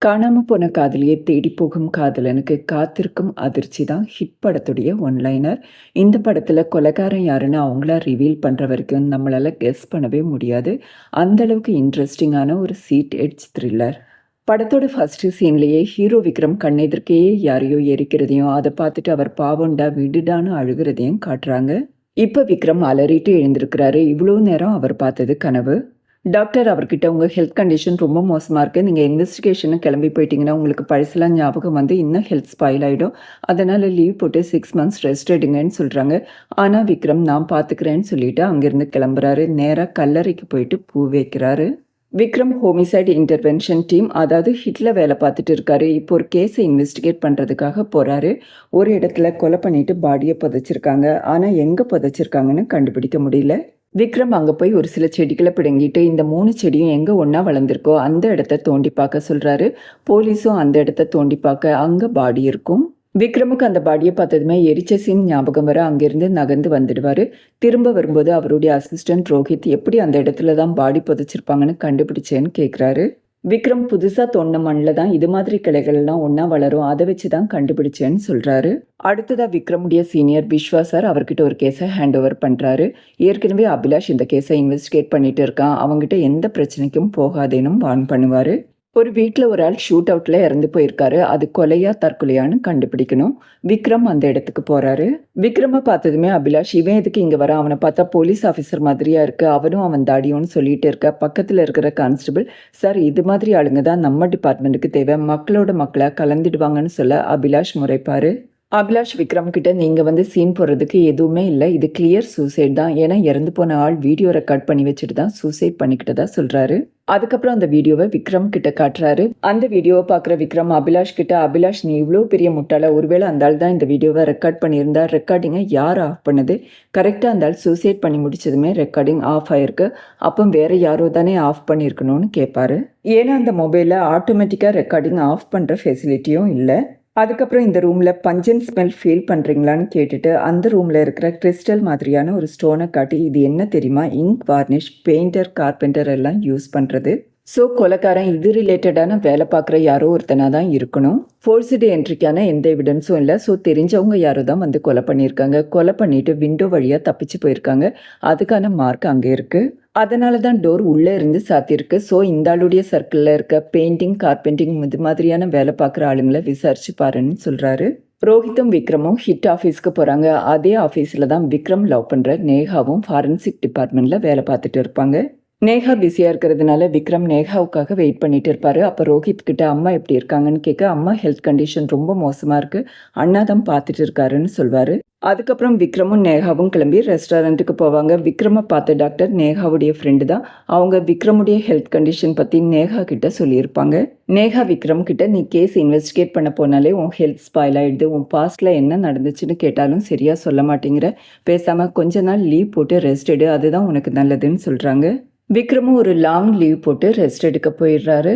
காணாம போன காதலியை தேடி போகும் காதலனுக்கு காத்திருக்கும் அதிர்ச்சி தான் ஹிட் படத்துடைய ஒன்லைனர். இந்த படத்துல கொலைகாரன் யாருன்னு அவங்களா ரிவீல் பண்ற வரைக்கும் நம்மளால கெஸ் பண்ணவே முடியாது. அந்த அளவுக்கு இன்ட்ரெஸ்டிங்கான ஒரு சீட் எட்ஜ் த்ரில்லர். படத்தோட ஃபர்ஸ்ட் சீன்லயே ஹீரோ விக்ரம் கண்ணெதிர்க்கையே யாரையோ எரிக்கிறதையும் அதை பார்த்துட்டு அவர் பாவண்டா விடுடான்னு அழுகிறதையும் காட்டுறாங்க. இப்ப விக்ரம் அலறிட்டு எழுந்திருக்கிறாரு. இவ்வளோ நேரம் அவர் பார்த்தது கனவு. டாக்டர் அவர்கிட்ட உங்கள் ஹெல்த் கண்டிஷன் ரொம்ப மோசமாக இருக்குது, நீங்கள் இன்வெஸ்டிகேஷனுக்கு கிளம்பி போயிட்டீங்கன்னா உங்களுக்கு பழசெல்லாம் ஞாபகம் வந்து இன்னும் ஹெல்த் ஸ்பாயில் ஆகிடும், அதனால் லீவ் போட்டு 6 months ரெஸ்ட் எடுங்கன்னு சொல்கிறாங்க. ஆனால் விக்ரம் நான் பார்த்துக்கிறேன்னு சொல்லிட்டு அங்கேருந்து கிளம்புறாரு. நேராக கல்லறைக்கு போயிட்டு பூ வைக்கிறாரு. விக்ரம் ஹோமிசைடு இன்டர்வென்ஷன் டீம், அதாவது ஹிட்ல வேலை பார்த்துட்டு இருக்காரு. இப்போ ஒரு கேஸை இன்வெஸ்டிகேட் பண்ணுறதுக்காக போகிறாரு. ஒரு இடத்துல கொலை பண்ணிட்டு பாடியை புதைச்சிருக்காங்க. ஆனால் எங்கே புதைச்சிருக்காங்கன்னு கண்டுபிடிக்க முடியல. விக்ரம் அங்கே போய் ஒரு சில செடிகளை பிடுங்கிட்டு இந்த 3 செடியும் எங்கே ஒன்றா வளர்ந்துருக்கோ அந்த இடத்த தோண்டி பார்க்க சொல்கிறாரு. போலீஸும் அந்த இடத்த தோண்டி பார்க்க அங்கே பாடி இருக்கும். விக்ரமுக்கு அந்த பாடியை பார்த்ததுமே எரிச்ச சீன் ஞாபகம் வர அங்கேருந்து நகர்ந்து வந்துடுவார். திரும்ப வரும்போது அவருடைய அசிஸ்டன்ட் ரோஹித் எப்படி அந்த இடத்துல தான் பாடி புதைச்சிருப்பாங்கன்னு கண்டுபிடிச்சேன்னு கேட்குறாரு. விக்ரம் புதுசாக தோண்டின மண்ணில் தான் இது மாதிரி கிளைகள்லாம் ஒன்றா வளரும், அதை வச்சு தான் கண்டுபிடிச்சேன்னு சொல்கிறாரு. அடுத்ததாக விக்ரமுடைய சீனியர் விஸ்வா சார் அவர்கிட்ட ஒரு கேஸை ஹேண்ட் ஓவர் பண்ணுறாரு. ஏற்கனவே அபிலாஷ் இந்த கேஸை இன்வெஸ்டிகேட் பண்ணிட்டு இருக்கான், அவங்ககிட்ட எந்த பிரச்சனைக்கும் போகாதேனும் வார்ன் பண்ணுவார். ஒரு வீட்டில் ஒரு ஆள் ஷூட் அவுட்டில் இறந்து போயிருக்காரு, அது கொலையா தற்கொலையான்னு கண்டுபிடிக்கணும். விக்ரம் அந்த இடத்துக்கு போகிறாரு. விக்ரமை பார்த்ததுமே அபிலாஷ் இவன் எதுக்கு இங்கே வர, அவனை பார்த்தா போலீஸ் ஆஃபீஸர் மாதிரியா இருக்கு, அவனும் அவன் தாடியோன்னு சொல்லிட்டு இருக்க. பக்கத்தில் இருக்கிற கான்ஸ்டபிள், சார் இது மாதிரி ஆளுங்க தான் நம்ம டிபார்ட்மெண்ட்டுக்கு தேவை, மக்களோட மக்களை கலந்துடுவாங்கன்னு சொல்ல அபிலாஷ் முறைப்பாரு. அபிலாஷ் விக்ரம் கிட்ட நீங்கள் வந்து சீன் போடுறதுக்கு எதுவுமே இல்லை, இது கிளியர் சூசைட் தான், ஏன்னா இறந்து போன ஆள் வீடியோ ரெக்கார்ட் பண்ணி வச்சுட்டு தான் சூசைட் பண்ணிக்கிட்டதா சொல்கிறாரு. அதுக்கப்புறம் அந்த வீடியோவை விக்ரம் கிட்ட காட்டுறாரு. அந்த வீடியோவை பார்க்குற விக்ரம் அபிலாஷ் கிட்ட, அபிலாஷ் நீ இவ்வளோ பெரிய முட்டாள, ஒருவேளை அந்த ஆள் தான் இந்த வீடியோவை ரெக்கார்ட் பண்ணியிருந்தா ரெக்கார்டிங்கை யார் ஆஃப் பண்ணது, கரெக்டாக அந்த ஆள் சூசைட் பண்ணி முடிச்சதுமே ரெக்கார்டிங் ஆஃப் ஆயிருக்கு, அப்போ வேற யாரோ தானே ஆஃப் பண்ணியிருக்கணும்னு கேட்பாரு. ஏன்னா அந்த மொபைலில் ஆட்டோமேட்டிக்காக ரெக்கார்டிங் ஆஃப் பண்ணுற ஃபெசிலிட்டியும் இல்லை. அதுக்கப்புறம் இந்த ரூமில் பஞ்சன் ஸ்மெல் ஃபீல் பண்ணுறீங்களான்னு கேட்டுட்டு அந்த ரூமில் இருக்கிற கிறிஸ்டல் மாதிரியான ஒரு ஸ்டோனை காட்டி, இது என்ன தெரியுமா, இங்க் வார்னிஷ் பெயிண்டர் கார்பெண்டர் எல்லாம் யூஸ் பண்ணுறது. ஸோ கொலைக்காரன் இது ரிலேட்டடான வேலை பார்க்குற யாரோ ஒருத்தனாக தான் இருக்கணும். ஃபோர்ஸ்டு என்ட்ரிக்கான எந்த எவிடன்ஸும் இல்லை. ஸோ தெரிஞ்சவங்க யாரோ தான் வந்து கொலை பண்ணியிருக்காங்க. கொலை பண்ணிட்டு விண்டோ வழியாக தப்பிச்சு போயிருக்காங்க. அதுக்கான மார்க் அங்கே இருக்குது. அதனால தான் டோர் உள்ளே இருந்து சாத்தியிருக்கு. ஸோ இந்த ஆளுடைய சர்க்கிளில் இருக்க பெயிண்டிங் கார்பெண்டிங் இது மாதிரியான வேலை பார்க்குற ஆளுங்களை விசாரிச்சு பாருன்னு சொல்கிறாரு. ரோஹித்தும் விக்ரமும் ஹிட் ஆஃபீஸ்க்கு போகிறாங்க. அதே ஆஃபீஸில் தான் விக்ரம் லவ் பண்ணுற நேஹாவும் ஃபாரன்சிக் டிபார்ட்மெண்ட்டில் வேலை பார்த்துட்டு இருப்பாங்க. நேஹா பிஸியாக இருக்கிறதுனால விக்ரம் நேஹாவுக்காக வெயிட் பண்ணிட்டு இருப்பாரு. அப்போ ரோஹித் கிட்ட அம்மா எப்படி இருக்காங்கன்னு கேட்க, அம்மா ஹெல்த் கண்டிஷன் ரொம்ப மோசமாக இருக்குது, அண்ணா தான் பார்த்துட்டு இருக்காருன்னு சொல்வார். அதுக்கப்புறம் விக்ரமும் நேஹாவும் கிளம்பி ரெஸ்டாரண்ட்டுக்கு போவாங்க. விக்ரமை பார்த்த டாக்டர் நேஹாவுடைய ஃப்ரெண்டு தான். அவங்க விக்ரமுடைய ஹெல்த் கண்டிஷன் பற்றி நேஹா கிட்ட சொல்லியிருப்பாங்க. நேஹா விக்ரம் கிட்ட, நீ கேஸ் இன்வெஸ்டிகேட் பண்ண போனாலே உன் ஹெல்த் ஸ்பாயில் ஆகிடுது, உன் பாஸ்டில் என்ன நடந்துச்சுன்னு கேட்டாலும் சரியாக சொல்ல மாட்டேங்கிற, பேசாமல் கொஞ்ச நாள் லீவ் போட்டு ரெஸ்ட் எடு, அதுதான் உனக்கு நல்லதுன்னு சொல்கிறாங்க. விக்ரமும் ஒரு லாங் லீவ் போட்டு ரெஸ்ட் எடுக்க போயிடுறாரு.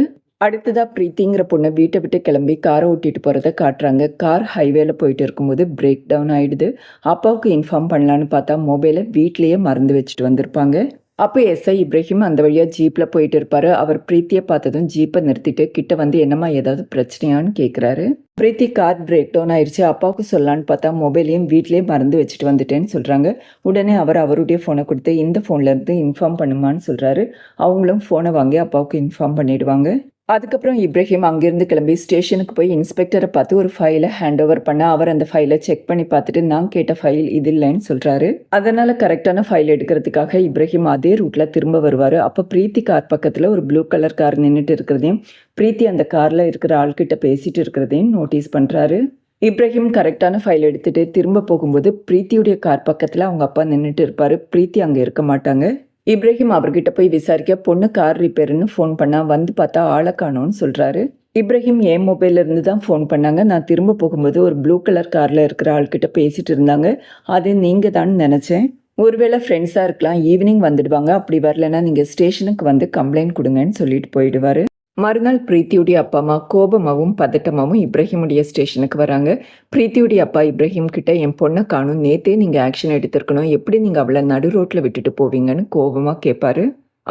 அடுத்ததாக பிரீத்திங்கிற பொண்ணை வீட்டை விட்டு கிளம்பி காரை ஓட்டிட்டு போகிறத காட்டுறாங்க. கார் ஹைவேல போயிட்டு இருக்கும்போது பிரேக் டவுன் ஆகிடுது. அப்பாவுக்கு இன்ஃபார்ம் பண்ணலான்னு பார்த்தா மொபைலை வீட்லேயே மறந்து வச்சுட்டு வந்திருப்பாங்க. அப்போ எஸ்ஐ இப்ராஹிம் அந்த வழியாக ஜீப்பில் போயிட்டு இருப்பார். அவர் பிரீத்தியை பார்த்ததும் ஜீப்பை நிறுத்திட்டு கிட்ட வந்து என்னம்மா ஏதாவது பிரச்சனையான்னு கேட்குறாரு. பிரீத்தி கார் பிரேக் டவுன் ஆயிடுச்சு, அப்பாவுக்கு சொல்லலான்னு பார்த்தா மொபைலையும் வீட்லேயே மறந்து வச்சுட்டு வந்துட்டேன்னு சொல்கிறாங்க. உடனே அவருடைய ஃபோனை கொடுத்து இந்த ஃபோன்லேருந்து இன்ஃபார்ம் பண்ணுமான்னு சொல்கிறாரு. அவங்களும் ஃபோனை வாங்கி அப்பாவுக்கு இன்ஃபார்ம் பண்ணிடுவாங்க. அதுக்கப்புறம் இப்ராஹிம் அங்கேருந்து கிளம்பி ஸ்டேஷனுக்கு போய் இன்ஸ்பெக்டரை பார்த்து ஒரு ஃபைலை ஹேண்ட் ஓவர் பண்ண, அவர் அந்த ஃபைலை செக் பண்ணி பார்த்துட்டு நான் கேட்ட ஃபைல் இது இல்லைன்னு சொல்கிறாரு. அதனால் கரெக்டான ஃபைல் எடுக்கிறதுக்காக இப்ராஹிம் அதே ரூட்டில் திரும்ப வருவார். அப்போ பிரீத்தி கார் பக்கத்தில் ஒரு ப்ளூ கலர் கார் நின்றுட்டு இருக்கிறதையும் பிரீத்தி அந்த காரில் இருக்கிற ஆள்கிட்ட பேசிகிட்டு இருக்கிறதையும் நோட்டீஸ் பண்ணுறாரு. இப்ராஹிம் கரெக்டான ஃபைல் எடுத்துகிட்டு திரும்ப போகும்போது பிரீத்தியுடைய கார் பக்கத்தில் அவங்க அப்பா நின்றுட்டு இருப்பார். பிரீத்தி அங்கே இருக்க மாட்டாங்க. இப்ராஹிம் அவர்கிட்ட போய் விசாரிக்க, பொண்ணு கார் ரிப்பேர்னு ஃபோன் பண்ணா, வந்து பார்த்தா ஆளை காணோன்னு சொல்கிறாரு. இப்ராஹிம் என் மொபைல்லேருந்து தான் ஃபோன் பண்ணாங்க, நான் திரும்ப போகும்போது ஒரு ப்ளூ கலர் காரில் இருக்கிற ஆள்கிட்ட பேசிகிட்டு இருந்தாங்க, அது நீங்கள் தான் நினச்சேன், ஒருவேளை ஃப்ரெண்ட்ஸாக இருக்கலாம், ஈவினிங் வந்துடுவாங்க, அப்படி வரலன்னா நீங்கள் ஸ்டேஷனுக்கு வந்து கம்ப்ளைண்ட் கொடுங்கன்னு சொல்லிட்டு போயிடுவார். மறுநாள் பிரீத்தியுடைய அப்பா அம்மா கோபமாகவும் பதட்டமாகவும் இப்ராஹிமுடைய ஸ்டேஷனுக்கு வராங்க. பிரீத்தியுடைய அப்பா இப்ராஹிம் கிட்ட, என் பொண்ணை காணும், நேற்றே நீங்கள் ஆக்ஷன் எடுத்திருக்கணும், எப்படி நீங்கள் அவளை நடு ரோட்டில் விட்டுட்டு போவீங்கன்னு கோபமாக கேட்பாரு.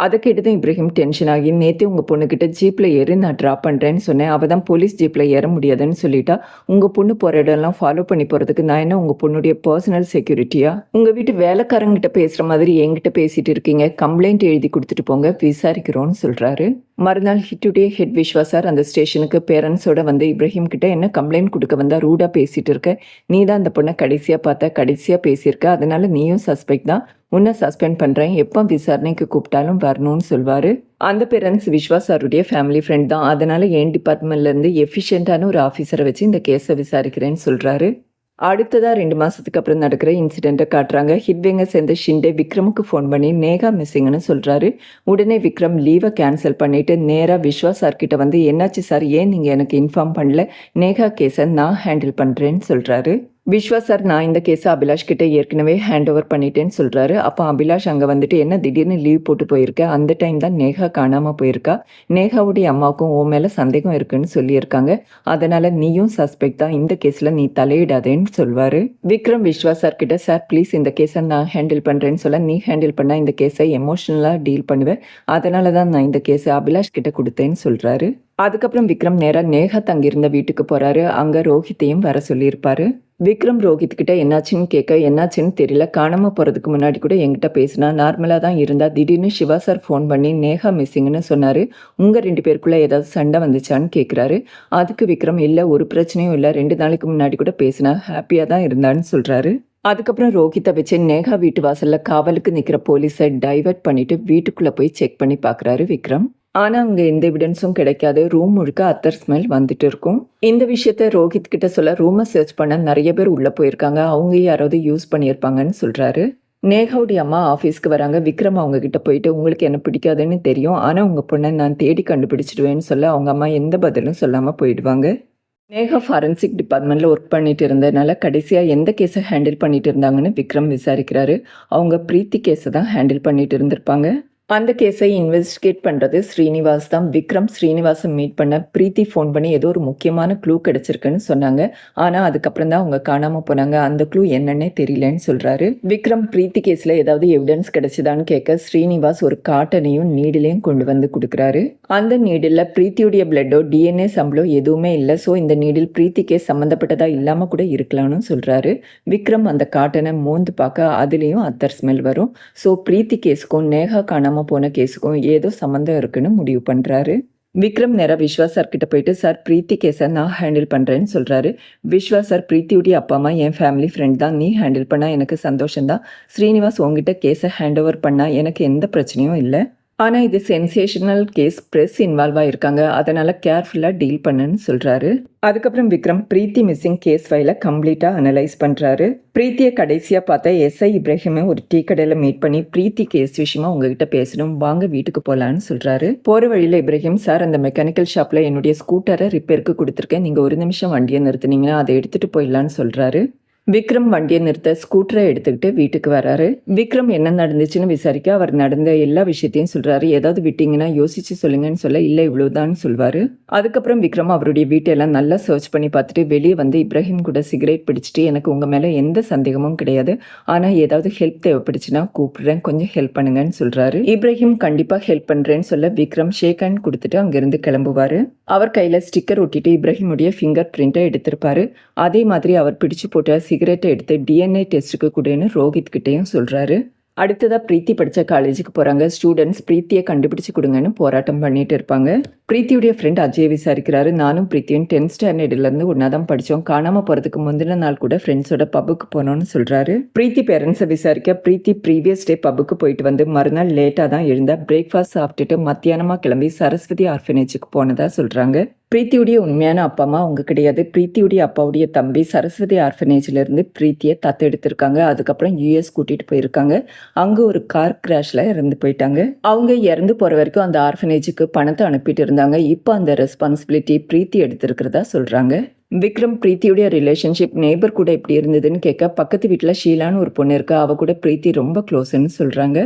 அத கேட்டதும் இப்ராஹிம் டென்ஷன் ஆகி, "நேத்தே உங்க பொண்ணுகிட்ட ஜீப்ல ஏறு நான் ட்ராப் பண்றேன்னு சொன்னேன். அவ தான் போலீஸ் ஜீப்ல ஏற முடியாதுன்னு சொல்லிட்டா. உங்க பொண்ணு போற இடம்லாம் ஃபாலோ பண்ணி போறதுக்கு நான் என்ன உங்க பொண்ணுடைய பர்சனல் செக்யூரிட்டியா? உங்க வீட்டு வேலைக்காரங்கிட்ட பேசுற மாதிரி என்கிட்ட பேசிட்டு இருக்கீங்க. கம்ப்ளைண்ட் எழுதி குடுத்துட்டு போங்க. விசாரிக்கிறோம்னு" சொல்றாரு. மறுநாள் ஹிட்டுடைய ஹெட் விஸ்வா சார் அந்த ஸ்டேஷனுக்கு பேரண்ட்ஸோட வந்து இப்ராஹிம் கிட்ட, "என்ன கம்ப்ளைண்ட் குடுக்க வந்தா ரூடா பேசிட்டு இருக்க? நீ தான் அந்த பொண்ண கடைசியா பார்த்த. கடைசியா பேசியிருக்க. அதனால நீயும் சஸ்பெக்ட் தான். உன்ன சஸ்பெண்ட் பண்றேன். எப்ப விசாரணைக்கு கூப்பிட்டாலும் வரணும்னு" சொல்வாரு. அந்த பேரண்ட்ஸ் விஸ்வா சாருடைய ஃபேமிலி ஃப்ரெண்ட் தான். அதனால என் டிபார்ட்மெண்ட்ல இருந்து எஃபிஷியன்ட்டான ஒரு ஆஃபீஸர வச்சு இந்த கேஸ விசாரிக்கிறேன்னு சொல்றாரு. அடுத்ததா 2 மாசத்துக்கு அப்புறம் நடக்கிற இன்சிடென்ட்ட காட்டுறாங்க. ஹிட்வேங்க சேர்ந்த ஷிண்டே விக்ரமுக்கு ஃபோன் பண்ணி நேஹா மிஸ்ஸிங்ன்னு சொல்றாரு. உடனே விக்ரம் லீவ கேன்சல் பண்ணிட்டு நேரா விஸ்வா சார் கிட்ட வந்து, "என்னாச்சு சார்? ஏன் நீங்க எனக்கு இன்ஃபார்ம் பண்ணல? நேஹா கேஸ நான் ஹேண்டில் பண்றேன்னு" சொல்றாரு. விஸ்வா சார், "நான் இந்த கேஸ அபிலாஷ் கிட்ட ஏற்கனவே ஹேண்ட் ஓவர் பண்ணிட்டேன்னு" சொல்றாரு. அப்ப அபிலாஷ் அங்க வந்துட்டு, "என்ன திடீர்னு லீவ் போட்டு போயிருக்க? அந்த டைம் தான் நேஹா காணாம போயிருக்கா. நேஹாவுடைய அம்மாவுக்கும் உன் மேல சந்தேகம் இருக்குன்னு சொல்லியிருக்காங்க. அதனால நீயும் சஸ்பெக்ட் தான். இந்த கேஸ்ல நீ தலையிடாதேன்னு" சொல்வாரு. விக்ரம் விஸ்வா சார் கிட்ட, "சார் ப்ளீஸ் இந்த கேஸ நான் ஹேண்டில் பண்றேன்னு சொல்ல, நீ ஹேண்டில் பண்ணா இந்த கேஸ எமோஷனலா டீல் பண்ணுவ. அதனால தான் நான் இந்த கேஸ அபிலாஷ் கிட்ட குடுத்தேன்னு" சொல்றாரு. அதுக்கப்புறம் விக்ரம் நேரா நேஹா தங்கியிருந்த வீட்டுக்கு போறாரு. அங்க ரோஹித்தையும் வர சொல்லியிருப்பாரு. விக்ரம் ரோஹித் கிட்ட என்னாச்சுன்னு கேட்க, "என்னாச்சுன்னு தெரியல. காணாம போறதுக்கு முன்னாடி கூட என்கிட்ட பேசினா. நார்மலா தான் இருந்தா. திடீர்னு சிவா சார் ஃபோன் பண்ணி நேஹா மிஸ்ஸிங்ன்னு சொன்னாரு. உங்க 2 பேருக்குள்ள ஏதாவது சண்டை வந்துச்சான்னு" கேட்குறாரு. அதுக்கு விக்ரம், "இல்ல ஒரு பிரச்சனையும் இல்ல. 2 நாளைக்கு முன்னாடி கூட பேசினா. ஹாப்பியா தான் இருந்தான்னு" சொல்றாரு. அதுக்கப்புறம் ரோஹித்த வச்சு நேஹா வீட்டு வாசல்ல காவலுக்கு நிக்கிற போலீஸை டைவர்ட் பண்ணிட்டு வீட்டுக்குள்ள போய் செக் பண்ணி பார்க்குறாரு விக்ரம். ஆனா அங்க எந்த எவிடன்ஸும் கிடைக்காது. ரூம் முழுக்க அத்தர் ஸ்மெல் வந்துட்டு இருக்கும். இந்த விஷயத்த ரோஹித் கிட்ட சொல்ல, "ரூம சர்ச் பண்ண நெறைய பேர் உள்ள போயிருக்காங்க. அவங்க யாராவது யூஸ் பண்ணியிருப்பாங்கன்னு" சொல்றாரு. நேஹாவுடைய அம்மா ஆஃபீஸ்க்கு வராங்க. விக்ரம் அவங்க கிட்ட போயிட்டு, "உங்களுக்கு என்ன பிடிக்காதுன்னு தெரியும். ஆனா உங்க பொண்ண நான் தேடி கண்டுபிடிச்சிடுவேன்னு" சொல்ல, அவங்க அம்மா எந்த பதிலும் சொல்லாம போயிடுவாங்க. நேஹா ஃபாரன்சிக் டிபார்ட்மெண்ட்ல ஒர்க் பண்ணிட்டு இருந்ததுனால, கடைசியா எந்த கேஸ ஹேண்டில் பண்ணிட்டு இருந்தாங்கன்னு விக்ரம் விசாரிக்கிறாரு. அவங்க பிரீத்தி கேஸ தான் ஹேண்டில் பண்ணிட்டு இருந்திருப்பாங்க. அந்த கேஸை இன்வெஸ்டிகேட் பண்றது ஸ்ரீனிவாஸ் தான். விக்ரம் ஸ்ரீனிவாச மீட் பண்ண பிரீத்தி ஃபோன் பண்ணி ஏதோ ஒரு முக்கியமான க்ளூ கிடைச்சிருக்குன்னு சொன்னாங்க. ஆனா அதுக்கப்புறம் தான் அவங்க காணாம போனாங்க. அந்த க்ளூ என்னன்னே தெரியலன்னு சொல்றாரு. விக்ரம் பிரீத்தி கேஸ்ல ஏதாவது எவிடன்ஸ் கிடைச்சதான்னு கேட்க, ஸ்ரீனிவாஸ் ஒரு காட்டனையும் நீடிலையும் கொண்டு வந்து குடுக்குறாரு. அந்த நீடில்ல பிரீத்தியுடைய பிளட்டோ டிஎன்ஏ சாம்பிளோ எதுவுமே இல்ல. ஸோ இந்த நீடில் பிரீத்தி கேஸ் சம்மந்தப்பட்டதா இல்லாம கூட இருக்கலாம்னு சொல்றாரு. விக்ரம் அந்த காட்டனை மோந்து பார்க்க அதுலயும் அத்தர் ஸ்மெல் வரும். ஸோ பிரீத்தி கேஸுக்கும் நேஹா காணாம போன கேஸுக்கும் ஏதோ சம்மந்தம் இருக்குன்னு முடிவு பண்றாரு. விக்ரம் நேரா விஸ்வா சார் கிட்ட போயிட்டு, "சார் பிரீத்தி கேஸ நான் ஹேண்டில் பண்றேன்னு" சொல்றாரு. விஸ்வா சார், "பிரீத்தியுடைய அப்பா அம்மா என் ஃபேமிலி ஃப்ரெண்ட் தான். நீ ஹேண்டில் பண்ணா எனக்கு சந்தோஷம் தான். ஸ்ரீனிவாஸ் உன்கிட்ட கேஸ ஹேண்ட் ஓவர் பண்ணா எனக்கு எந்த பிரச்சனையும் இல்ல. ஆனா இது சென்சேஷனல் கேஸ். பிரஸ் இன்வால்வ் ஆயிருக்காங்க. அதனால கேர்ஃபுல்லா டீல் பண்ணுன்னு" சொல்றாரு. அதுக்கப்புறம் விக்ரம் பிரீத்தி மிஸ்ஸிங் கேஸ் ஃபைல கம்ப்ளீட்டா அனலைஸ் பண்றாரு. பிரீத்திய கடைசியா பார்த்த எஸ்ஐ இப்ராஹிமை ஒரு டீ கடையில மீட் பண்ணி, "பிரீத்தி கேஸ் விஷயமா உங்ககிட்ட பேசணும். வாங்க வீட்டுக்கு போலான்னு" சொல்றாரு. போற வழியில இப்ராஹிம், "சார் அந்த மெக்கானிக்கல் ஷாப்ல என்னுடைய ஸ்கூட்டரை ரிப்பேருக்கு கொடுத்துருக்கேன். நீங்க ஒரு நிமிஷம் வண்டியை நிறுத்துனீங்கன்னா அதை எடுத்துட்டு போயிடலான்னு" சொல்றாரு. விக்ரம் வண்டியை நிறுத்த ஸ்கூட்டரை எடுத்துக்கிட்டு வீட்டுக்கு வராரு. விக்ரம் என்ன நடந்துச்சுன்னு விசாரிக்க அவர் நடந்த எல்லா விஷயத்தையும் சொல்றாரு. "ஏதாவது விட்டீங்கன்னா யோசிச்சு சொல்லுங்கன்னு" சொல்ல, "இல்ல இவ்வளவுதான்" சொல்வாரு. அதுக்கப்புறம் விக்ரம் அவருடைய வீட்டெல்லாம் நல்லா சர்ச் பண்ணி பார்த்துட்டு வெளியே வந்து இப்ராஹிம் கூட சிகரெட் பிடிச்சிட்டு, "எனக்கு உங்க மேல எந்த சந்தேகமும் கிடையாது. ஆனா ஏதாவது ஹெல்ப் தேவைப்படுச்சுன்னா கூப்பிடுறேன். கொஞ்சம் ஹெல்ப் பண்ணுங்கன்னு சொல்றாரு. இப்ராஹிம் கண்டிப்பா ஹெல்ப் பண்றேன்னு சொல்ல விக்ரம் ஷேக் ஹேண்ட் கொடுத்துட்டு அங்கிருந்து கிளம்புவாரு. அவர் கையில ஸ்டிக்கர் ஒட்டிட்டு இப்ராஹிமுடைய ஃபிங்கர் பிரிண்ட்டை எடுத்திருப்பாரு. அதே மாதிரி அவர் பிடிச்சு போட்ட சிகரெட்டை எடுத்து டிஎன்ஏ டெஸ்ட்டுக்கு கொடுன்னு ரோஹித் கிட்டேயும் சொல்றாரு. அடுத்ததா பிரீத்தி படிச்ச காலேஜுக்கு போறாங்க. ஸ்டூடெண்ட்ஸ் பிரீத்தியை கண்டுபிடிச்சு கொடுங்கன்னு போராட்டம் பண்ணிட்டு இருப்பாங்க. பிரீத்தியுடைய ஃப்ரெண்ட் அஜய் விசாரிக்கிறாரு. "நானும் பிரீத்தியும் 10th ஸ்டாண்டர்ட்லேருந்து ஒன்றா தான் படித்தோம். காணாமல் போகிறதுக்கு முந்தின நாள் கூட ஃப்ரெண்ட்ஸோட பப்புக்கு போனோம்னு சொல்கிறாரு. பிரீத்தி பேரண்ட்ஸை விசாரிக்க, பிரீத்தி ப்ரீவியஸ் டே பப்புக்கு போயிட்டு வந்து மறுநாள் லேட்டாக தான் எழுந்தா. பிரேக்ஃபாஸ்ட் சாப்பிட்டுட்டு மத்தியானமாக கிளம்பி சரஸ்வதி ஆர்ஃபனேஜுக்கு போனதா சொல்கிறாங்க. பிரீத்தியுடைய உண்மையான அப்பா அம்மா அவங்க கிடையாது. பிரீத்தியுடைய அப்பாவுடைய தம்பி சரஸ்வதி ஆர்ஃபனேஜ்லேருந்து பிரீத்தியை தத்தெடுத்திருக்காங்க. அதுக்கப்புறம் யூஎஸ் கூட்டிகிட்டு போயிருக்காங்க. அங்கே ஒரு கார் கிராஷில் இறந்து போயிட்டாங்க. அவங்க இறந்து போகிற வரைக்கும் அந்த ஆர்ஃபனேஜுக்கு பணத்தை அனுப்பிட்டு இருந்தாங்க. இப்போ அந்த ரெஸ்பான்சிபிலிட்டி பிரீத்தி எடுத்திருக்கிறதா சொல்கிறாங்க. விக்ரம் பிரீத்தியுடைய ரிலேஷன்ஷிப் நெய்பர் கூட எப்படி இருந்ததுன்னு கேட்க, பக்கத்து வீட்டில் ஷீலான்னு ஒரு பொண்ணு இருக்கா. அவ கூட பிரீத்தி ரொம்ப க்ளோஸ்ன்னு சொல்கிறாங்க.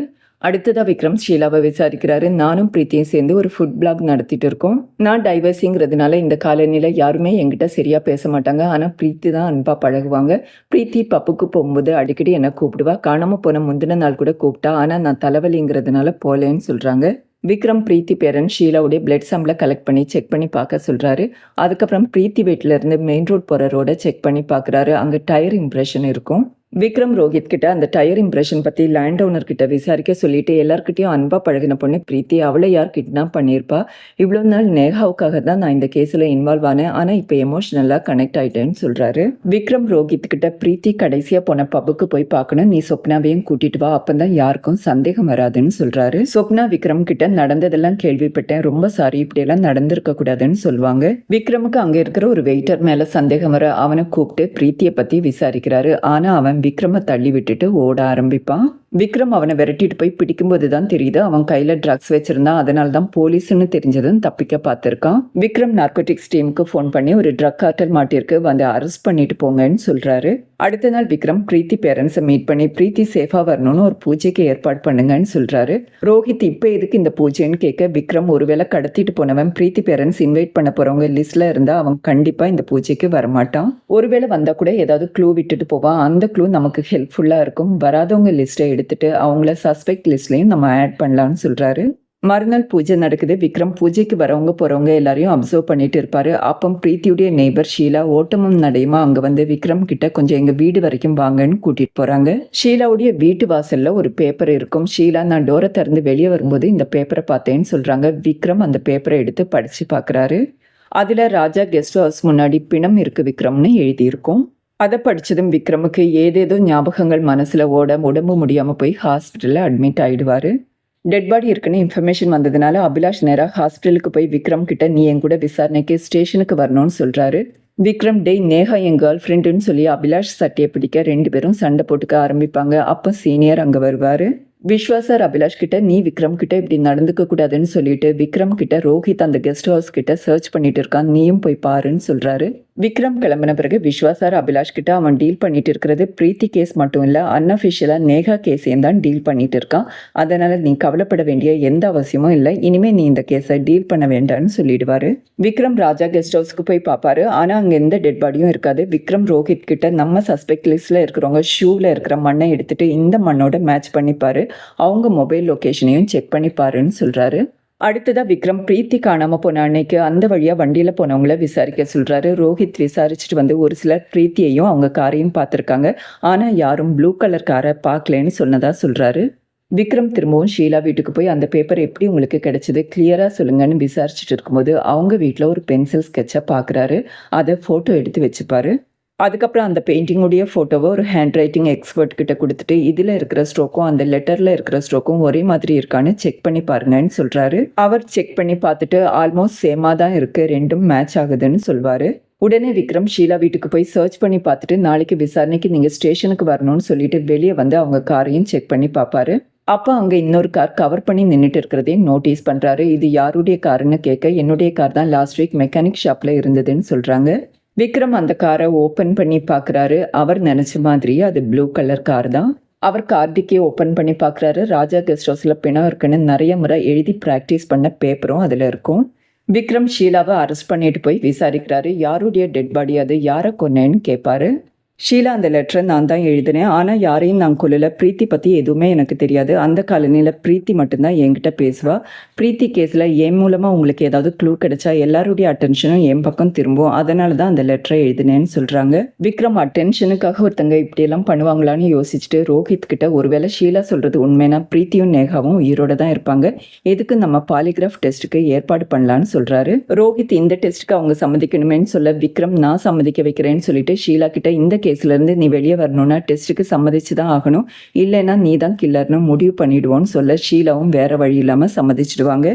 அடுத்ததா விக்ரம் ஷீலாவை விசாரிக்கிறாரு. நானும் பிரீத்தியும் சேர்ந்து ஒரு ஃபுட் பிளாக் நடத்திட்டு இருக்கோம். நான் டைவர்ஸிங்கிறதுனால இந்த காலனில யாருமே என்கிட்ட சரியா பேச மாட்டாங்க. ஆனா பிரீத்தி தான் அன்பா பழகுவாங்க. பிரீத்தி பப்புக்கு போகும்போது அடிக்கடி என்ன கூப்பிடுவா. காணாம போன முந்தின நாள் கூட கூப்பிட்டா. ஆனா நான் தலைவலிங்கிறதுனால போலேன்னு சொல்றாங்க. விக்ரம் பிரீத்தி பேரன் ஷீலாவுடைய பிளட் சாம்பிளை கலெக்ட் பண்ணி செக் பண்ணி பார்க்க சொல்றாரு. அதுக்கப்புறம் பிரீத்தி வீட்டில இருந்து மெயின் ரோட் போற ரோட செக் பண்ணி பார்க்குறாரு. அங்க டயர் இம்ப்ரெஷன் இருக்கும். விக்ரம் ரோஹித் கிட்ட அந்த டயர் இம்ப்ரெஷன் பத்தி லேண்ட் ஓனர் கிட்ட விசாரிக்க சொல்லிட்டு எல்லார்கிட்டயும் அன்பா பழகின பொண்ணு பிரீத்தி. அவளை யார் கிட்னாப் பண்ணியிருப்பா? இவ்வளவு நாள் நேஹாவுக்காக தான் நான் இந்த கேஸ்ல இன்வால்வ் ஆனேன். ஆனா இப்ப எமோஷனலா கனெக்ட் ஆயிட்டேன்னு சொல்றாரு. விக்ரம் ரோஹித் கிட்ட பிரீத்தி கடைசியா போன பப்புக்கு போய் பார்க்கணும். நீ சொப்னாவையும் கூட்டிட்டு வா. அப்பதான் யாருக்கும் சந்தேகம் வராதுன்னு சொல்றாரு. சொப்னா விக்ரம் கிட்ட நடந்ததெல்லாம் கேள்விப்பட்டேன். ரொம்ப சாரி, இப்படி எல்லாம் நடந்திருக்க கூடாதுன்னு சொல்லுவாங்க. விக்ரமுக்கு அங்க இருக்கிற ஒரு வெயிட்டர் மேல சந்தேகம் வர அவனை கூப்பிட்டு பிரீத்தியை பத்தி விசாரிக்கிறாரு. ஆனா அவன் விக்ரம தள்ளி விட்டுட்டு ஓட ஆரம்பிப்பான். விக்ரம் அவனை விரட்டிட்டு போய் பிடிக்கும்போது தான் தெரியுது அவன் கையில ட்ரக்ஸ் வச்சிருந்தான். அதனால தான் போலீஸ்னு தெரிஞ்சதும் தப்பிக்க பார்த்திருக்கான். விக்ரம் நார்கோட்டிக்ஸ் டீமுக்கு ஃபோன் பண்ணி ஒரு ட்ரக் கார்ட்டல் மாட்டிருக்கு, வந்து அரெஸ்ட் பண்ணிட்டு போங்கன்னு சொல்றாரு. அடுத்த நாள் விக்ரம் பிரீத்தி பேரண்ட்ஸை மீட் பண்ணி பிரீத்தி சேஃபா வரணும்னு ஒரு பூஜைக்கு ஏற்பாடு பண்ணுங்கன்னு சொல்றாரு. ரோஹித் இப்ப எதுக்கு இந்த பூஜைன்னு கேட்க விக்ரம் ஒருவேளை கடத்திட்டு போனவன் பிரீத்தி பேரண்ட்ஸ் இன்வைட் பண்ண போறவங்க லிஸ்ட்ல இருந்தா அவன் கண்டிப்பா இந்த பூஜைக்கு வரமாட்டான். ஒருவேளை வந்தா கூட ஏதாவது க்ளூ விட்டுட்டு போவான். அந்த க்ளூ நமக்கு ஹெல்ப்ஃபுல்லா இருக்கும். வராதவங்க லிஸ்ட்டை எடுத்துட்டு அவங்கள சஸ்பெக்ட் லிஸ்ட்லயும் நம்ம ஆட் பண்ணலாம்னு சொல்றாரு. மறுநாள் பூஜை நடக்குது. விக்ரம் பூஜைக்கு வரவங்க போறவங்க எல்லாரையும் அப்சர்வ் பண்ணிட்டு இருப்பாரு. அப்போ பிரீத்தியுடைய நெய்பர் ஷீலா ஓட்டமும் நடையுமா அங்க வந்து விக்ரம் கிட்ட கொஞ்சம் எங்க வீடு வரைக்கும் வாங்கன்னு கூட்டிட்டு போறாங்க. ஷீலாவுடைய வீட்டு வாசல்ல ஒரு பேப்பர் இருக்கும். ஷீலா நான் டோரை திறந்து வெளியே வரும்போது இந்த பேப்பரை பார்த்தேன்னு சொல்றாங்க. விக்ரம் அந்த பேப்பரை எடுத்து படிச்சு பாக்குறாரு. அதுல ராஜா கெஸ்ட் ஹவுஸ் முன்னாடி பிணம் இருக்கு விக்ரம்னு எழுதியிருக்கும். அதை படிச்சதும் விக்ரமுக்கு ஏதேதோ ஞாபகங்கள் மனசுல ஓட உடம்பு முடியாம போய் ஹாஸ்பிட்டல்ல அட்மிட் ஆயிடுவாரு. டெட் பாடி இருக்குன்னு இன்ஃபர்மேஷன் வந்ததுனால அபிலாஷ் நேராக ஹாஸ்பிட்டலுக்கு போய் விக்ரம் கிட்ட நீ என் கூட விசாரணைக்கு ஸ்டேஷனுக்கு வரணும்னு சொல்றாரு. விக்ரம் டேய் நேஹா என் கேர்ள் ஃப்ரெண்டுன்னு சொல்லி அபிலாஷ் சட்டையை பிடிக்க 2 பேரும் சண்டை போட்டுக்க ஆரம்பிப்பாங்க. அப்போ சீனியர் அங்க வருவாரு. விஸ்வாசர் அபிலாஷ் கிட்ட நீ விக்ரம் கிட்ட இப்படி நடந்துக்க கூடாதுன்னு சொல்லிட்டு விக்ரம் கிட்ட ரோஹித் அந்த கெஸ்ட் ஹவுஸ் கிட்ட சர்ச் பண்ணிட்டு இருக்கான், நீயும் போய் பாருன்னு சொல்றாரு. விக்ரம் கிளம்பின பிறகு விஸ்வாசார் அபிலாஷ் கிட்ட அவன் டீல் பண்ணிட்டு இருக்கிறது பிரீத்தி கேஸ் மட்டும் இல்ல, அன்அஃபிஷியலா நேஹா கேஸையும் தான் டீல் பண்ணிட்டு இருக்கான். அதனால நீ கவலைப்பட வேண்டிய எந்த அவசியமும் இல்லை, இனிமே நீ இந்த கேஸை டீல் பண்ண வேண்டாம்னு சொல்லிடுவாரு. விக்ரம் ராஜா கெஸ்ட் ஹவுஸ்க்கு போய் பார்ப்பாரு. ஆனா அங்க எந்த டெட் பாடியும் இருக்காது. விக்ரம் ரோஹித் கிட்ட நம்ம சஸ்பெக்ட் லிஸ்ட்ல இருக்கிறவங்க ஷூல இருக்கிற மண்ணை எடுத்துட்டு இந்த மண்ணோட மேட்ச் பண்ணிப்பாரு, அவங்க மொபைல் லொகேஷனையும் செக் பண்ணிப்பாருன்னு சொல்றாரு. அடுத்ததா விக்ரம் பிரீத்தி காணாம போன அன்னைக்கு அந்த வழியா வண்டியில போனவங்கள விசாரிக்க சொல்றாரு. ரோஹித் விசாரிச்சுட்டு வந்து ஒரு சிலர் பிரீத்தியையும் அவங்க காரையும் பார்த்துருக்காங்க. ஆனா யாரும் ப்ளூ கலர் காரை பார்க்கலன்னு சொன்னதா சொல்றாரு. விக்ரம் திரும்பவும் ஷீலா வீட்டுக்கு போய் அந்த பேப்பர் எப்படி உங்களுக்கு கிடைச்சது கிளியரா சொல்லுங்கன்னு விசாரிச்சுட்டு இருக்கும்போது அவங்க வீட்டில் ஒரு பென்சில் ஸ்கெட்சை பார்க்குறாரு. அதை ஃபோட்டோ எடுத்து வச்சுப்பாரு. அதுக்கப்புறம் அந்த பெயிண்டிங்குடைய ஃபோட்டோவை ஒரு ஹேண்ட் ரைட்டிங் எக்ஸ்பர்ட் கிட்ட கொடுத்துட்டு இதில் இருக்கிற ஸ்ட்ரோக்கும் அந்த லெட்டரில் இருக்கிற ஸ்ட்ரோக்கும் ஒரே மாதிரி இருக்கான்னு செக் பண்ணி பாருங்கன்னு சொல்கிறாரு. அவர் செக் பண்ணி பார்த்துட்டு ஆல்மோஸ்ட் சேமாக தான் இருக்குது, ரெண்டும் மேட்ச் ஆகுதுன்னு சொல்வார். உடனே விக்ரம் ஷீலா வீட்டுக்கு போய் சர்ச் பண்ணி பார்த்துட்டு நாளைக்கு விசாரணைக்கு நீங்கள் ஸ்டேஷனுக்கு வரணும்னு சொல்லிட்டு வெளியே வந்து அவங்க காரையும் செக் பண்ணி பார்ப்பாரு. அப்போ அங்கே இன்னொரு கார் கவர் பண்ணி நின்றுட்டு இருக்கிறதையும் நோட்டீஸ் பண்ணுறாரு. இது யாருடைய காருன்னு கேட்க என்னுடைய கார் தான் லாஸ்ட் வீக் மெக்கானிக் ஷாப்பில் இருந்ததுன்னு சொல்கிறாங்க. விக்ரம் அந்த காரை ஓப்பன் பண்ணி பார்க்குறாரு. அவர் நினச்ச மாதிரி அது ப்ளூ கலர் கார் தான். அவர் கார் டிக்கி ஓப்பன் பண்ணி பார்க்குறாரு. ராஜா கெஸ்ட் ஹவுஸில் பிணம் இருக்குன்னு நிறைய முறை எழுதி ப்ராக்டிஸ் பண்ண பேப்பரும் அதில் இருக்கும். விக்ரம் ஷீலாவை அரெஸ்ட் பண்ணிட்டு போய் விசாரிக்கிறாரு. யாருடைய டெட் பாடி அது, யாரை கொன்னேன்னு கேட்பாரு. ஷீலா அந்த லெட்டரை நான் தான் எழுதினேன், ஆனால் யாரையும் நான் கொல்லலை, பிரீத்தி பற்றி எதுவுமே எனக்கு தெரியாது, அந்த காலனியில் பிரீத்தி மட்டும்தான் என்கிட்ட பேசுவா, பிரீத்தி கேஸில் என் மூலமாக உங்களுக்கு ஏதாவது க்ளூ கிடைச்சா எல்லாருடைய அட்டென்ஷனும் என் பக்கம் திரும்பும், அதனால தான் அந்த லெட்டரை எழுதினேன்னு சொல்கிறாங்க. விக்ரம் அட்டென்ஷனுக்காக ஒருத்தங்க இப்படியெல்லாம் பண்ணுவாங்களான்னு யோசிச்சுட்டு ரோஹித் கிட்ட ஒருவேளை ஷீலா சொல்கிறது உண்மைனா பிரீத்தியும் நேகாவும் உயிரோட தான் இருப்பாங்க, எதுக்கு நம்ம பாலிகிராஃப் டெஸ்ட்டுக்கு ஏற்பாடு பண்ணலான்னு சொல்கிறாரு. ரோஹித் இந்த டெஸ்ட்டுக்கு அவங்க சம்மதிக்கணுமேன்னு சொல்ல விக்ரம் நான் சம்மதிக்க வைக்கிறேன்னு சொல்லிட்டு ஷீலா கிட்ட இந்த கேஸ்லேருந்து நீ வெளியே வரணும்னா டெஸ்ட்டுக்கு சம்மதிச்சு தான் ஆகணும், இல்லைன்னா நீ தான் கில்லர்னு முடிவு பண்ணிடுவோன்னு சொல்ல ஷீலாவும் வேற வழி இல்லாமல் சம்மதிச்சிடுவாங்க.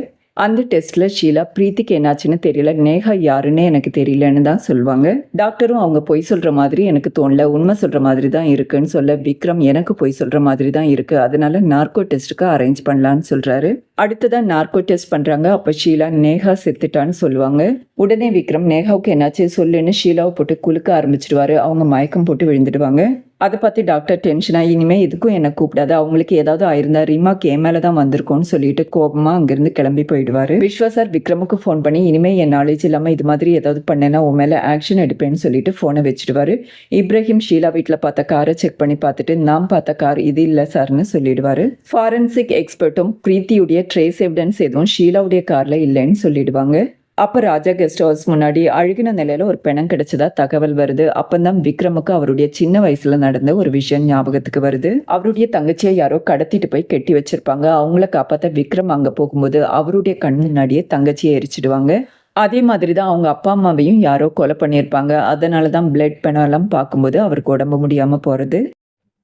அந்த டெஸ்ட்டில் ஷீலா பிரீத்திக்கு என்னாச்சுன்னு தெரியல, நேஹா யாருன்னே எனக்கு தெரியலன்னு தான் சொல்லுவாங்க. டாக்டரும் அவங்க பொய் சொல்கிற மாதிரி எனக்கு தோணல, உண்மை சொல்கிற மாதிரி தான் இருக்குன்னு சொல்ல விக்ரம் எனக்கு பொய் சொல்கிற மாதிரி தான் இருக்குது, அதனால நார்கோ டெஸ்ட்டுக்கு அரேஞ்ச் பண்ணலான்னு சொல்கிறாரு. அடுத்ததான் நார்கோ டெஸ்ட் பண்ணுறாங்க. அப்போ ஷீலா நேஹா செத்துட்டான்னு சொல்லுவாங்க. உடனே விக்ரம் நேஹாவுக்கு என்னாச்சு சொல்லுன்னு ஷீலாவை போட்டு குலுக்க ஆரம்பிச்சிடுவாரு. அவங்க மயக்கம் போட்டு விழுந்துடுவாங்க. அதை பார்த்து டாக்டர் டென்ஷனாகி இனிமேல் எதுக்கும் என்னை கூப்பிடாது, அவங்களுக்கு ஏதாவது ஆயிருந்தா ரீமாக்கு என் மேலே தான் வந்திருக்கோன்னு சொல்லிட்டு கோபமாக அங்கேருந்து கிளம்பி போயிடுவார். விஸ்வா சார் விக்ரமுக்கு ஃபோன் பண்ணி இனிமேல் என் நாலேஜ் இல்லாமல் இது மாதிரி ஏதாவது பண்ணேன்னா உன் மேலே ஆக்ஷன் எடுப்பேன்னு சொல்லிட்டு ஃபோனை வச்சுடுவார். இப்ராஹிம் ஷீலா வீட்டில் பார்த்த காரை செக் பண்ணி பார்த்துட்டு நான் பார்த்த கார் இது இல்லை சார்னு சொல்லிடுவார். ஃபாரன்சிக் எக்ஸ்பர்ட்டும் பிரீத்தியுடைய ட்ரேஸ் எவிடன்ஸ் எதுவும் ஷீலாவுடைய காரில் இல்லைன்னு சொல்லிடுவாங்க. அப்போ ராஜா கெஸ்ட் ஹவுஸ் முன்னாடி அழுகின நிலையில் ஒரு பிணம் கிடைச்சதா தகவல் வருது. அப்பந்தான் விக்ரமுக்கு அவருடைய சின்ன வயசுல நடந்த ஒரு விஷயம் ஞாபகத்துக்கு வருது. அவருடைய தங்கச்சியை யாரோ கடத்திட்டு போய் கெட்டி வச்சிருப்பாங்க. அவங்கள காப்பாற்ற விக்ரம் அங்கே போகும்போது அவருடைய கண் முன்னாடியே தங்கச்சியை எரிச்சிடுவாங்க. அதே மாதிரி தான் அவங்க அப்பா அம்மாவையும் யாரோ கொலை பண்ணியிருப்பாங்க. அதனால தான் பிளட் பெணம் பார்க்கும்போது அவருக்கு உடம்பு முடியாமல் போகிறது.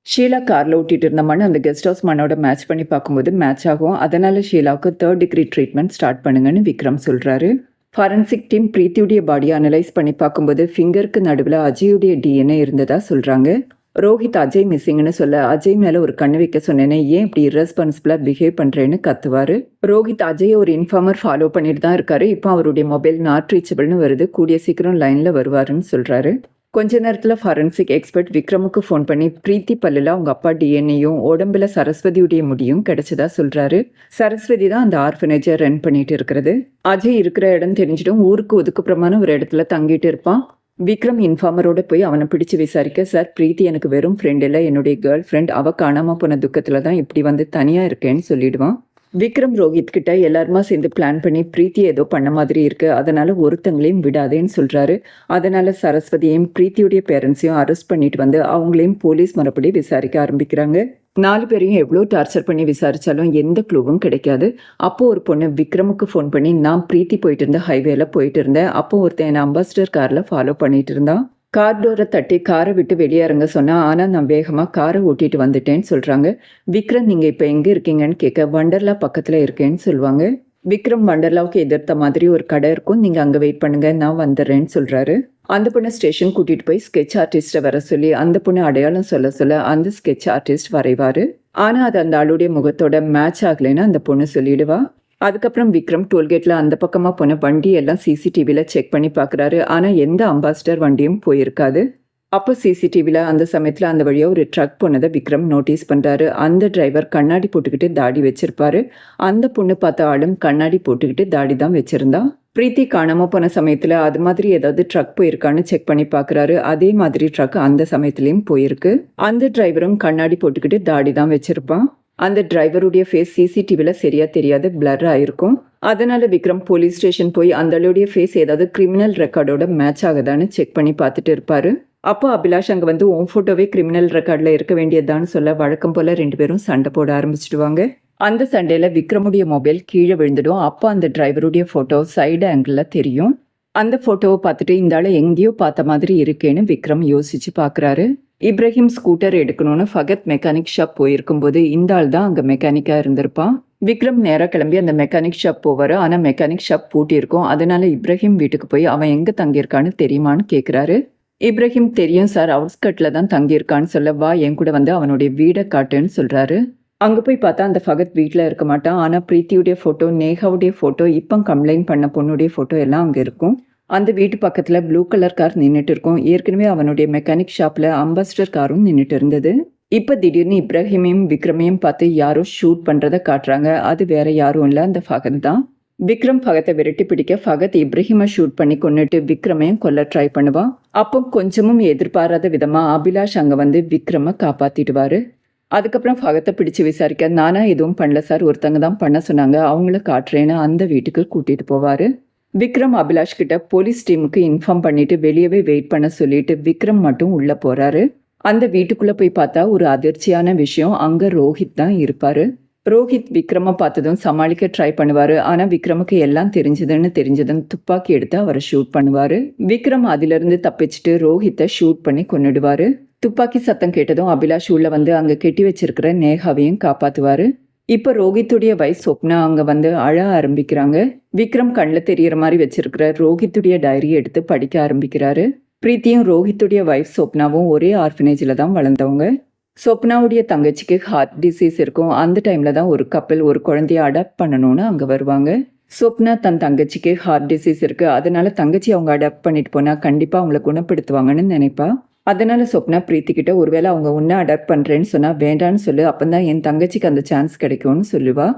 ஷீலா காரில் ஓட்டிகிட்டு இருந்த மண் அந்த கெஸ்ட் ஹவுஸ் மண்ணோட மேட்ச் பண்ணி பார்க்கும்போது மேட்ச் ஆகும். அதனால ஷீலாவுக்கு 3rd டிகிரி ட்ரீட்மெண்ட் ஸ்டார்ட் பண்ணுங்கன்னு விக்ரம் சொல்கிறாரு. ஃபாரன்சிக் டீம் பிரீத்தியுடைய பாடியை அனலைஸ் பண்ணி பார்க்கும்போது ஃபிங்கருக்கு நடுவில் அஜயுடைய டிஎன்ஏ இருந்ததா சொல்கிறாங்க. ரோஹித் அஜய் மிஸ்ஸிங்னு சொல்ல அஜய் மேலே ஒரு கண்ணு வைக்க சொன்னேன்னு ஏன் இப்படி இரஸ்பான்சிபிளாக பிஹேவ் பண்ணுறேன்னு கத்துவார். ரோஹித் அஜய் ஒரு இன்ஃபார்மர் ஃபாலோ பண்ணிட்டு தான் இருக்காரு. இப்போ அவருடைய மொபைல் நாட் ரீச்சபிள்னு வருது. கூடிய சீக்கிரம் லைனில் வருவாருன்னு சொல்கிறாரு. கொஞ்ச நேரத்தில் ஃபாரன்சிக் எக்ஸ்பர்ட் விக்ரமுக்கு ஃபோன் பண்ணி பிரீத்தி பல்லில் அவங்க அப்பா டிஎன்ஏயும் உடம்புல சரஸ்வதியுடைய முடியும் கிடைச்சதா சொல்கிறாரு. சரஸ்வதி தான் அந்த ஆர்ஃபனேஜை ரன் பண்ணிட்டு இருக்கிறது. அஜய் இருக்கிற இடம் தெரிஞ்சிடும். ஊருக்கு ஒதுக்குப்புறமான ஒரு இடத்துல தங்கிட்டு இருப்பான். விக்ரம் இன்ஃபார்மரோட போய் அவனை பிடிச்சி விசாரிக்க, சார் பிரீத்தி எனக்கு வெறும் ஃப்ரெண்ட் இல்லை, என்னுடைய கேர்ள் ஃப்ரெண்ட், அவள் காணாமல் போன துக்கத்தில் தான் இப்படி வந்து தனியாக இருக்கேன்னு சொல்லிடுவான். விக்ரம் ரோஹித் கிட்ட எல்லாருமா சேர்ந்து பிளான் பண்ணி பிரீத்தி ஏதோ பண்ண மாதிரி இருக்கு, அதனால ஒருத்தங்களையும் விடாதேன்னு சொல்றாரு. அதனால சரஸ்வதியையும் பிரீத்தியுடைய பேரண்ட்ஸையும் அரெஸ்ட் பண்ணிட்டு வந்து அவங்களையும் போலீஸ் மறுபடி விசாரிக்க ஆரம்பிக்கிறாங்க. 4 பேரையும் எவ்வளோ டார்ச்சர் பண்ணி விசாரிச்சாலும் எந்த க்ளூவும் கிடைக்காது. அப்போ ஒரு பொண்ணு விக்ரமுக்கு ஃபோன் பண்ணி நான் பிரீத்தி போயிட்டு இருந்த ஹைவேல போயிட்டு இருந்தேன், அப்போ ஒருத்தன் என்னை அம்பாசிடர் கார்ல ஃபாலோ பண்ணிட்டு இருந்தான். கார் டோரை தட்டி காரை விட்டு வெளியே இறங்க சொன்னா, ஆனால் நான் வேகமாக காரை ஓட்டிட்டு வந்துட்டேன்னு சொல்கிறாங்க. விக்ரம் நீங்கள் இப்போ எங்கே இருக்கீங்கன்னு கேட்க, வண்டர்லா பக்கத்தில் இருக்கேன்னு சொல்லுவாங்க. விக்ரம் வண்டர்லாவுக்கு எதிர்த்த மாதிரி ஒரு கடை இருக்கும், நீங்கள் அங்கே வெயிட் பண்ணுங்க, நான் வந்துடுறேன்னு சொல்கிறாரு. அந்த பொண்ணை ஸ்டேஷன் கூட்டிகிட்டு போய் ஸ்கெட்ச் ஆர்டிஸ்ட்டை வர சொல்லி அந்த பொண்ணு அடையாளம் சொல்ல அந்த ஸ்கெட்ச் ஆர்டிஸ்ட் வரைவார். ஆனால் அது அந்த ஆளுடைய முகத்தோட மேட்ச் ஆகலைன்னு அந்த பொண்ணு சொல்லிடுவா. அதுக்கப்புறம் விக்ரம் டோல்கேட்டில் அந்த பக்கமாக போன வண்டி எல்லாம் சிசிடிவியில் செக் பண்ணி பார்க்குறாரு. ஆனால் எந்த அம்பாசிடர் வண்டியும் போயிருக்காது. அப்போ சிசிடிவியில் அந்த சமயத்தில் அந்த வழியாக ஒரு ட்ரக் போனதை விக்ரம் நோட்டீஸ் பண்ணுறாரு. அந்த டிரைவர் கண்ணாடி போட்டுக்கிட்டு தாடி வச்சிருப்பாரு. அந்த பொண்ணு பார்த்த ஆளும் கண்ணாடி போட்டுக்கிட்டு தாடி தான் வச்சுருந்தான். பிரீத்தி காணாமல் போன சமயத்தில் அது மாதிரி ஏதாவது ட்ரக் போயிருக்கான்னு செக் பண்ணி பார்க்குறாரு. அதே மாதிரி ட்ரக் அந்த சமயத்துலேயும் போயிருக்கு. அந்த டிரைவரும் கண்ணாடி போட்டுக்கிட்டு தாடி தான் வச்சுருப்பான். அந்த டிரைவருடைய ஃபேஸ் சிசிடிவியில் சரியாக தெரியாது, பிளர் ஆகிருக்கும். அதனால் விக்ரம் போலீஸ் ஸ்டேஷன் போய் அந்த ஆளுடைய ஃபேஸ் ஏதாவது கிரிமினல் ரெக்கார்டோட மேட்ச் ஆகுதான்னு செக் பண்ணி பார்த்துட்டு இருப்பார். அப்போ அபிலாஷ் அங்கே வந்து உன் ஃபோட்டோவே கிரிமினல் ரெக்கார்டில் இருக்க வேண்டியதான்னு சொல்ல வழக்கம் போல் 2 பேரும் சண்டை போட ஆரம்பிச்சிடுவாங்க. அந்த சண்டையில் விக்ரமுடைய மொபைல் கீழே விழுந்துடும். அப்போ அந்த டிரைவருடைய ஃபோட்டோ சைடு ஆங்கிளில் தெரியும். அந்த ஃபோட்டோவை பார்த்துட்டு இந்த ஆளை எங்கேயோ பார்த்த மாதிரி இருக்கேன்னு விக்ரம் யோசிச்சு பார்க்குறாரு. இப்ராஹிம் ஸ்கூட்டர் எடுக்கணும்னு ஃபகத் மெக்கானிக் ஷாப் போயிருக்கும்போது இந்த ஆள் தான் அங்கே மெக்கானிக்காக இருந்திருப்பான். விக்ரம் நேராக கிளம்பி அந்த மெக்கானிக் ஷாப் போவார். ஆனால் மெக்கானிக் ஷாப் பூட்டியிருக்கும். அதனால இப்ராஹிம் வீட்டுக்கு போய் அவன் எங்கே தங்கியிருக்கான்னு தெரியுமான்னு கேட்குறாரு. இப்ராஹிம் தெரியும் சார், அவுட்ஸ்கட்டில் தான் தங்கியிருக்கான்னு சொல்ல, வா என் கூட வந்து அவனுடைய வீடை காட்டுன்னு சொல்கிறாரு. அங்கே போய் பார்த்தா அந்த ஃபகத் வீட்டில் இருக்க மாட்டான். ஆனால் பிரீத்தியுடைய ஃபோட்டோ, நேஹாவுடைய ஃபோட்டோ, இப்போ கம்ப்ளைண்ட் பண்ண பொண்ணுடைய ஃபோட்டோ எல்லாம் அங்கே இருக்கும். அந்த வீட்டு பக்கத்தில் ப்ளூ கலர் கார் நின்றுட்டு இருக்கும். ஏற்கனவே அவனுடைய மெக்கானிக் ஷாப்பில் அம்பாசிடர் காரும் நின்றுட்டு இருந்தது. இப்போ திடீர்னு இப்ராஹிமையும் விக்ரமையும் பார்த்து யாரும் ஷூட் பண்ணுறதை காட்டுறாங்க. அது வேற யாரும் இல்லை, அந்த ஃபகத் தான். விக்ரம் ஃபகத்தை விரட்டி பிடிக்க ஃபகத் இப்ராஹிமை ஷூட் பண்ணி கொண்டுட்டு விக்ரமையும் கொல்ல ட்ரை பண்ணுவான். அப்போ கொஞ்சமும் எதிர்பாராத விதமாக அபிலாஷ் அங்கே வந்து விக்ரமை காப்பாற்றிடுவார். அதுக்கப்புறம் ஃபகத்தை பிடிச்சி விசாரிக்க, நானா எதுவும் பண்ணல சார், ஒருத்தங்க தான் பண்ண சொன்னாங்க, அவங்கள காட்டுறேன்னு அந்த வீட்டுக்கு கூட்டிகிட்டு போவார். விக்ரம் அபிலாஷ் கிட்ட போலீஸ் டீமுக்கு இன்ஃபார்ம் பண்ணிட்டு வெளியவே வெயிட் பண்ண சொல்லிட்டு விக்ரம் மட்டும் உள்ளே போகிறாரு. அந்த வீட்டுக்குள்ளே போய் பார்த்தா ஒரு அதிர்ச்சியான விஷயம், அங்கே ரோஹித் தான் இருப்பார். ரோஹித் விக்ரமை பார்த்ததும் சமாளிக்க ட்ரை பண்ணுவார். ஆனால் விக்ரமுக்கு எல்லாம் தெரிஞ்சதுன்னு துப்பாக்கி எடுத்து அவரை ஷூட் பண்ணுவார். விக்ரம் அதிலிருந்து தப்பிச்சுட்டு ரோஹித்தை ஷூட் பண்ணி கொன்னுடுவார். துப்பாக்கி சத்தம் கேட்டதும் அபிலாஷ் உள்ள வந்து அங்கே கெட்டி வச்சிருக்கிற நேஹாவையும் காப்பாற்றுவார். இப்போ ரோஹித்துடைய வைஃப் சொப்னா அங்கே வந்து அழ ஆரம்பிக்கிறாங்க. விக்ரம் கண்ணில் தெரியற மாதிரி வச்சிருக்கிற ரோஹித்துடைய டைரியை எடுத்து படிக்க ஆரம்பிக்கிறாரு. பிரீத்தியும் ரோஹித்துடைய வைஃப் சொப்னாவும் ஒரே ஆர்ஃபனேஜில் தான் வளர்ந்தவங்க. சொப்னாவுடைய தங்கச்சிக்கு ஹார்ட் டிசீஸ் இருக்கும். அந்த டைமில் தான் ஒரு கப்பல் ஒரு குழந்தைய அடாப்ட் பண்ணணும்னு அங்கே வருவாங்க. சொப்னா தன் தங்கச்சிக்கு ஹார்ட் டிசீஸ் இருக்குது, அதனால தங்கச்சி அவங்க அடாப்ட் பண்ணிட்டு போனால் கண்டிப்பாக அவங்கள குணப்படுத்துவாங்கன்னு நினைப்பா. அதனால சொப்னா பிரீத்தி கிட்ட ஒருவேளை அவங்க உன்ன அடாப்ட் பண்றேன்னு சொன்னா வேண்டான்னு சொல்லு. அப்பதான் என் தங்கச்சிக்கு அந்த சான்ஸ் கிடைக்கும்னு சொல்லுவா.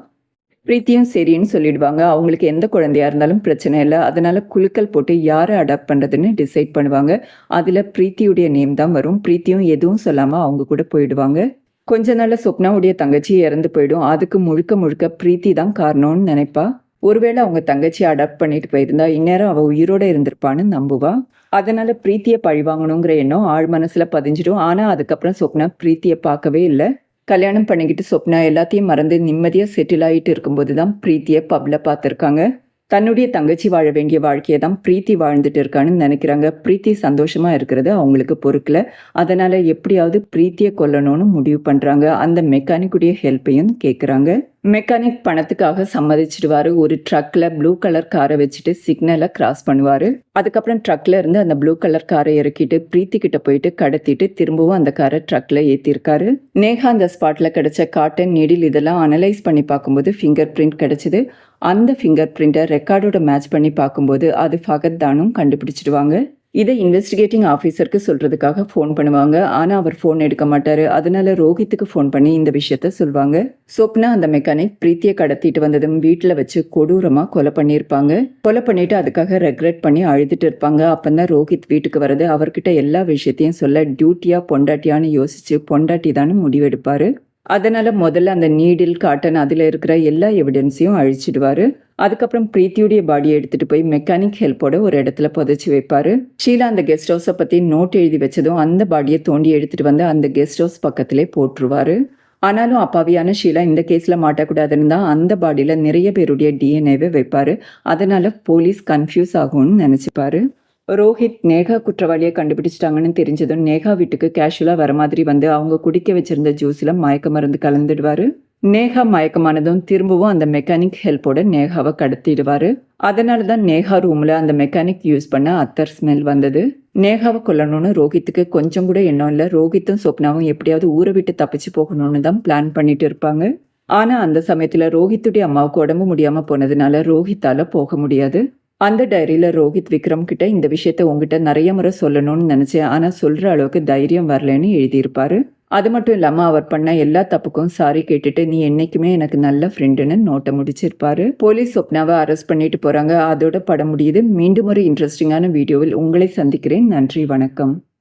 பிரீத்தியும் சரின்னு சொல்லிடுவாங்க. அவங்களுக்கு எந்த குழந்தையா இருந்தாலும் பிரச்சனை இல்ல. அதனால குலுக்கல் போட்டு யார அடாப்ட் பண்றதுன்னு டிசைட் பண்ணுவாங்க. அதுல பிரீத்தியுடைய நேம் தான் வரும். பிரீத்தியும் எதுவும் சொல்லாம அவங்க கூட போயிடுவாங்க. கொஞ்ச நாள்ல சொப்னாவுடைய தங்கச்சி இறந்து போயிடும். அதுக்கு முழுக்க முழுக்க பிரீத்தி தான் காரணம்னு நினைப்பா. ஒருவேளை அவங்க தங்கச்சிய அடாப்ட் பண்ணிட்டு போயிருந்தா, இந்நேரம் அவ உயிரோட இருந்திருப்பான்னு நம்புவா. அதனால பிரீத்திய பழிவாங்கணுங்கிற எண்ணம் ஆழ் மனசுல பதிஞ்சிடும். ஆனா அதுக்கப்புறம் சொப்னா பிரீத்திய பார்க்கவே இல்ல. கல்யாணம் பண்ணிக்கிட்டு சொப்னா எல்லாத்தையும் மறந்து நிம்மதியா செட்டில் ஆயிட்டு இருக்கும்போது தான் பிரீத்திய பப்ல பார்த்துருக்காங்க. தன்னுடைய தங்கச்சி வாழ வேண்டிய வாழ்க்கைய தான் பிரீத்தி வாழ்ந்துட்டு இருக்கான்னு நினைக்கிறாங்க. பிரீத்தி சந்தோஷமா இருக்கிறது அவங்களுக்கு பொறுக்கல. அதனால எப்படியாவது பிரீத்திய கொல்லணும்னு முடிவு பண்றாங்க. அந்த மெக்கானிக்குடைய ஹெல்ப்பையும் கேட்குறாங்க. மெக்கானிக் பணத்துக்காக சம்மதிச்சிடுவாரு. ஒரு ட்ரக்ல ப்ளூ கலர் காரை வச்சுட்டு சிக்னலை கிராஸ் பண்ணுவாரு. அதுக்கப்புறம் ட்ரக்ல இருந்து அந்த ப்ளூ கலர் காரை இறக்கிட்டு பிரீத்தி கிட்ட போயிட்டு கடத்திட்டு திரும்பவும் அந்த காரை ட்ரக்ல ஏத்திருக்காரு. நேஹா அந்த ஸ்பாட்ல கிடைச்ச காட்டன் நீடில் இதெல்லாம் அனலைஸ் பண்ணி பார்க்கும்போது ஃபிங்கர் பிரிண்ட் கிடைச்சது. அந்த ஃபிங்கர் பிரிண்ட்டை ரெக்கார்டோட மேட்ச் பண்ணி பார்க்கும்போது அது ஃபகத் தானும் கண்டுபிடிச்சிடுவாங்க. இதை இன்வெஸ்டிகேட்டிங் ஆஃபீஸருக்கு சொல்றதுக்காக ஃபோன் பண்ணுவாங்க. ஆனால் அவர் ஃபோன் எடுக்க மாட்டாரு. அதனால ரோஹித்துக்கு ஃபோன் பண்ணி இந்த விஷயத்த சொல்லுவாங்க. சொப்னா அந்த மெக்கானிக் பிரீத்தியை கடத்திட்டு வந்ததும் வீட்டில் வச்சு கொடூரமாக கொலை பண்ணியிருப்பாங்க. கொலை பண்ணிட்டு அதுக்காக ரெக்ரெட் பண்ணி அழுதுட்டு இருப்பாங்க. அப்பந்தான் ரோஹித் வீட்டுக்கு வர்றது. அவர்கிட்ட எல்லா விஷயத்தையும் சொல்ல டியூட்டியா பொண்டாட்டியான்னு யோசிச்சு பொண்டாட்டி தானு முடிவெடுப்பாரு. அதனால முதல்ல அந்த நீடில் காட்டன் அதில் இருக்கிற எல்லா எவிடன்ஸையும் அழிச்சிடுவாரு. அதுக்கப்புறம் பிரீத்தியுடைய பாடியை எடுத்துட்டு போய் மெக்கானிக் ஹெல்ப்போட ஒரு இடத்துல புதைச்சி வைப்பாரு. ஷீலா அந்த கெஸ்ட் ஹவுஸை பற்றி நோட் எழுதி வச்சதும் அந்த பாடியை தோண்டி எடுத்துட்டு வந்து அந்த கெஸ்ட் ஹவுஸ் பக்கத்திலே போட்டுருவாரு. ஆனாலும் அப்பாவியான ஷீலா இந்த கேஸில் மாட்டக்கூடாதுன்னு தான் அந்த பாடியில் நிறைய பேருடைய டிஎன்ஏவை வைப்பாரு. அதனால போலீஸ் கன்ஃபியூஸ் ஆகும்னு நினச்சிப்பாரு. ரோஹித் நேஹா குற்றவாளியை கண்டுபிடிச்சிட்டாங்கன்னு தெரிஞ்சதும் நேஹா வீட்டுக்கு கேஷுவலாக வர மாதிரி வந்து அவங்க குடிக்க வச்சிருந்த ஜூஸில் மயக்க மருந்து கலந்துடுவாரு. நேஹா மயக்கமானதும் திரும்பவும் அந்த மெக்கானிக் ஹெல்ப்போட நேஹாவை கடத்திடுவாரு. அதனால தான் நேஹா ரூமில் அந்த மெக்கானிக் யூஸ் பண்ண அத்தர் ஸ்மெல் வந்தது. நேஹாவை கொல்லணும்னு ரோஹித்துக்கு கொஞ்சம் கூட எண்ணம் இல்லை. ரோஹித்தும் சொப்னாவும் எப்படியாவது ஊரை விட்டு தப்பிச்சு போகணும்னு தான் பிளான் பண்ணிட்டு இருப்பாங்க. ஆனால் அந்த சமயத்தில் ரோஹித்துடைய அம்மாவுக்கு உடம்பு முடியாமல் போனதுனால ரோஹித்தால் போக முடியாது. அந்த டைரியில ரோஹித் விக்ரம் கிட்ட இந்த விஷயத்த உங்ககிட்ட நிறைய முறை சொல்லணும்னு நினைச்சேன். ஆனா சொல்ற அளவுக்கு தைரியம் வரலன்னு எழுதியிருப்பாரு. அது மட்டும் இல்லாம அவர் பண்ண எல்லா தப்புக்கும் சாரி கேட்டுட்டு நீ என்னைக்குமே எனக்கு நல்ல ஃப்ரெண்டுன்னு நோட்டை முடிச்சிருப்பாரு. போலீஸ் சொப்னாவை அரெஸ்ட் பண்ணிட்டு போறாங்க. அதோட படம் முடியுது. மீண்டும் ஒரு இன்ட்ரெஸ்டிங்கான வீடியோவில் உங்களை சந்திக்கிறேன். நன்றி, வணக்கம்.